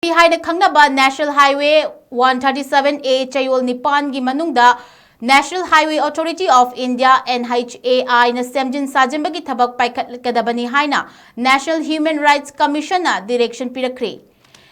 Lambi Haina Khangnaba National Highway 137A Chayol Nipan gi manungda National Highway Authority of India NHAI na SEMJIN SAJINBAGI THABAK PAIKHATKADABANI Haina National Human Rights Commission na direction PIRAKHRE.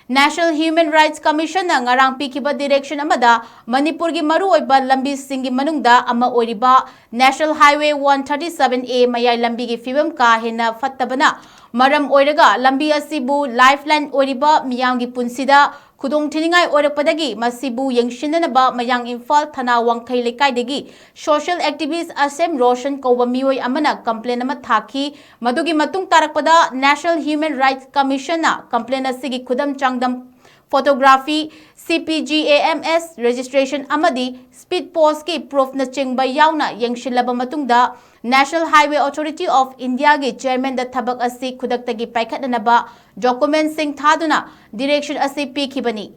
National Human Rights Commission na ngarang pikiba direction amada Manipur gi maruoiba lambi singi manungda ama oiriba National Highway 137A Mayai Lambi gi fibam ka hena fattabana maram oiraga lambi asibu lifeline oiriba miyamgi punsida khudong thiningai oirakpadagi masibu yengshinanaba mayang Imphal thana wangkhai lekaidagi social activist Asem Roshan Koba mioi amana complaint ama thaki madugi matung tarakpada National Human Rights Commission na complaint asigi khudam changdam photography CPGAMS registration amadi speed post ki proof na chengba yauna yengshilaba matungda National Highway Authority of India gi chairman da thabak asi khudaktagi paikhatnaba document sing thaduna direction asi pikhibani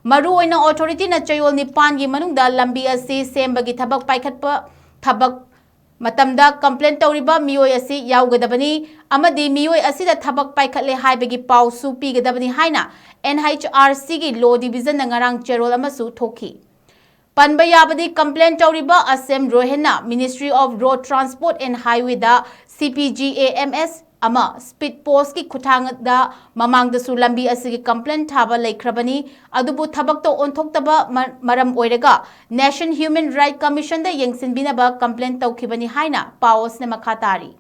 maru oina authority na Chayol Nipan gi manungda lambi asi sembagi thabak paikhatpa thabak matamda complaint tawriba mioi asi yaugadabani amadi mioi asi da thabak paikhatle haibagi pau su pigadabani haina NHRC gi law division na ngarang cherol amasu thoki Panba yabadi complaint tawriba Asem Rohena Ministry of Road Transport and Highway da CPGAMS ama speed post ki khutang da mamang da su lambi asigi complaint thaba laikhrabani adubu thabak to onthoktaba maram oiraga National Human Rights Commission da yengsinbinaba complaint tawkhibani haina paos ne makhatari